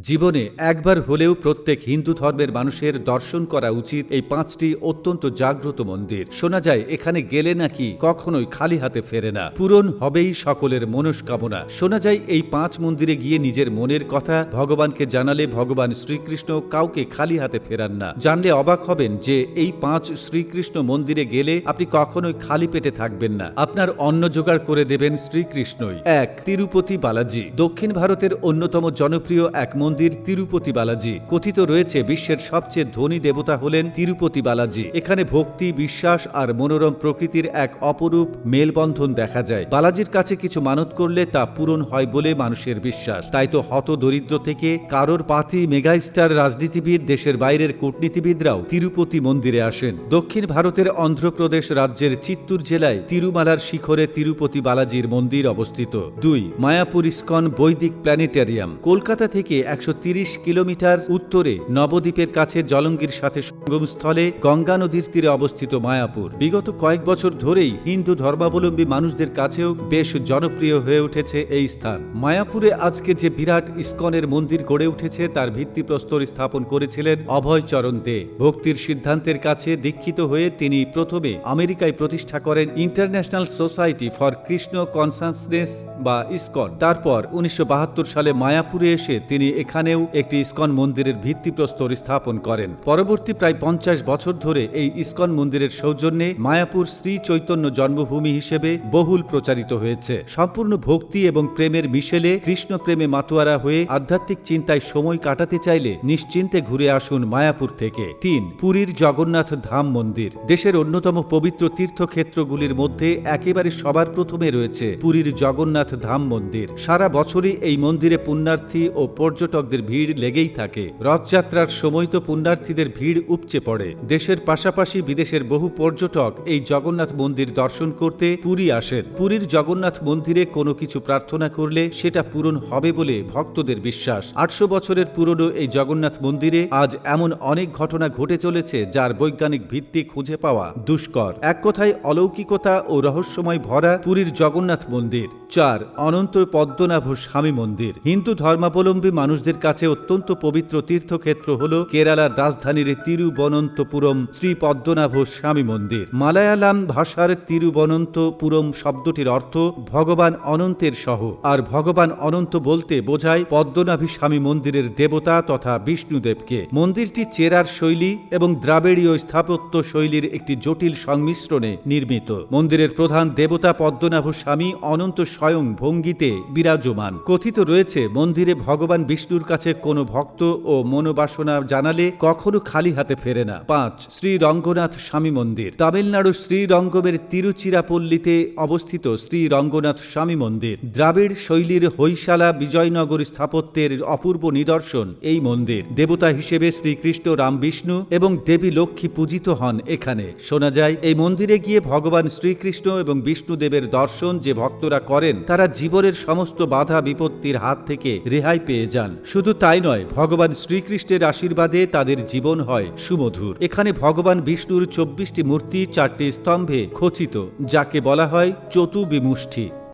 জীবনে একবার হলেও প্রত্যেক হিন্দু ধর্মের মানুষের দর্শন করা উচিত এই 5টি অত্যন্ত জাগ্রত মন্দির। শোনা যায় এখানে গেলে নাকি কখনোই খালি হাতে ফেরে না, পূরণ হবেই সকলের মনস্কামনা। শোনা যায় এই 5 মন্দিরে গিয়ে নিজের মনের কথা ভগবানকে জানালে ভগবান শ্রীকৃষ্ণ কাউকে খালি হাতে ফেরান না। জানলে অবাক হবেন যে এই 5 শ্রীকৃষ্ণ মন্দিরে গেলে আপনি কখনোই খালি পেটে থাকবেন না, আপনার অন্ন জোগাড় করে দেবেন শ্রীকৃষ্ণই। 1. তিরুপতি বালাজি। দক্ষিণ ভারতের অন্যতম জনপ্রিয় এক মন্দির তিরুপতি বালাজি। কথিত রয়েছে বিশ্বের সবচেয়ে ধনী দেবতা হলেন তিরুপতি বালাজি। এখানে ভক্তি, বিশ্বাস আর মনোরম প্রকৃতির এক অপরূপ মেলবন্ধন দেখা যায়। বালাজির কাছে কিছু মানত করলে তা পূরণ হয় বলে মানুষের বিশ্বাস। তাই তো হত দরিদ্র থেকে কারোর পাতি মেগাস্টার রাজনীতিবিদ, দেশের বাইরের কূটনীতিবিদরাও তিরুপতি মন্দিরে আসেন। দক্ষিণ ভারতের অন্ধ্রপ্রদেশ রাজ্যের চিত্তুর জেলায় তিরুমালার শিখরে তিরুপতি বালাজির মন্দির অবস্থিত। 2. মায়াপুর ইস্কন বৈদিক প্ল্যানেটেরিয়াম। কলকাতা থেকে 130 কিলোমিটার উত্তরে নবদ্বীপের কাছে জলঙ্গির সাথে সঙ্গমস্থলে গঙ্গা নদীর তীরে অবস্থিত মায়াপুর বিগত কয়েক বছর ধরেই হিন্দু ধর্মাবলম্বী মানুষদের কাছেও বেশ জনপ্রিয় হয়ে উঠেছে এই স্থান। মায়াপুরে আজকে যে বিরাট ইস্কনের মন্দির গড়ে উঠেছে তার ভিত্তিপ্রস্তর স্থাপন করেছিলেন অভয়চরণ দে। ভক্তির সিদ্ধান্তের কাছে দীক্ষিত হয়ে তিনি প্রথমে আমেরিকায় প্রতিষ্ঠা করেন international society for Krishna consciousness বা ইস্কন। তারপর 1972 সালে মায়াপুরে এসে তিনি এখানেও একটি ইস্কন মন্দিরের ভিত্তিপ্রস্তর স্থাপন করেন। পরবর্তী প্রায় 50 বছর ধরে এই ইস্কন মন্দিরের সৌজন্যে মায়াপুর শ্রী চৈতন্য জন্মভূমি হিসেবে বহুল প্রচারিত হয়েছে। সম্পূর্ণ ভক্তি এবং প্রেমের মিশেলে কৃষ্ণ প্রেমে মাতোয়ারা হয়ে আধ্যাত্মিক চিন্তায় সময় কাটাতে চাইলে নিশ্চিন্তে ঘুরে আসুন মায়াপুর থেকে। 3. পুরীর জগন্নাথ ধাম মন্দির। দেশের অন্যতম পবিত্র তীর্থক্ষেত্রগুলির মধ্যে একেবারে সবার প্রথমে রয়েছে পুরীর জগন্নাথ ধাম মন্দির। সারা বছরই এই মন্দিরে পুণ্যার্থী ও পর্যটকদের ভিড় লেগেই থাকে। রথযাত্রার সময় তো পুণ্যার্থীদের ভিড় উপচে পড়ে। দেশের পাশাপাশি বিদেশের বহু পর্যটক এই জগন্নাথ মন্দির দর্শন করতে পুরী আসেন। পুরীর জগন্নাথ মন্দিরে কোনো কিছু প্রার্থনা করলে সেটা পূরণ হবে বলে ভক্তদের বিশ্বাস। 800 বছরের পুরনো এই জগন্নাথ মন্দিরে আজ এমন অনেক ঘটনা ঘটে চলেছে যার বৈজ্ঞানিক ভিত্তি খুঁজে পাওয়া দুষ্কর। এক কথায় অলৌকিকতা ও রহস্যময় ভরা পুরীর জগন্নাথ মন্দির। 4. অনন্ত পদ্মনাভ স্বামী মন্দির। হিন্দু ধর্মাবলম্বী মানুষদের কাছে অত্যন্ত পবিত্র তীর্থক্ষেত্র হল কেরালার রাজধানীর তিরুবনন্তপুরম শ্রী পদ্মনাভ স্বামী মন্দির। মালায়ালাম ভাষার তিরুবনন্তপুরম শব্দটির অর্থ ভগবান অনন্তের সহ, আর ভগবান অনন্ত বলতে বোঝায় পদ্মনাভী স্বামী মন্দিরের দেবতা তথা বিষ্ণুদেবকে। মন্দিরটি চেরার শৈলী এবং দ্রাবিড়ীয় স্থাপত্য শৈলীর একটি জটিল সংমিশ্রণে নির্মিত। মন্দিরের প্রধান দেবতা পদ্মনাভ স্বামী অনন্ত স্বয়ং ভঙ্গিতে বিরাজমান। কথিত রয়েছে মন্দিরে ভগবান বিষ্ণুর কাছে কোনো ভক্ত ও মনোবাসনা জানালে কখনো খালি হাতে ফেরে না। 5. শ্রী রঙ্গনাথ স্বামী মন্দির। তামিলনাড়ুর শ্রীরঙ্গমের তিরুচিরাপল্লীতে অবস্থিত শ্রী রঙ্গনাথ স্বামী মন্দির দ্রাবিড় শৈলীর হৈশালা বিজয়নগর স্থাপত্যের অপূর্ব নিদর্শন এই মন্দির। দেবতা হিসেবে শ্রীকৃষ্ণ, রাম, বিষ্ণু এবং দেবী লক্ষ্মী পূজিত হন এখানে। শোনা যায় এই মন্দিরে গিয়ে ভগবান শ্রীকৃষ্ণ এবং বিষ্ণুদেবের দর্শন যে ভক্তরা করেন তারা জীবনের সমস্ত বাধা বিপত্তির হাত থেকে রেহাই পেয়ে যান। শুধু তাই নয়, ভগবান শ্রীকৃষ্ণের আশীর্বাদে তাদের জীবন হয় সুমধুর। এখানে ভগবান বিষ্ণুর 24টি মূর্তি 4টি স্তম্ভে খচিত, যাকে বলা হয় চতুর্বিমুষ্টি।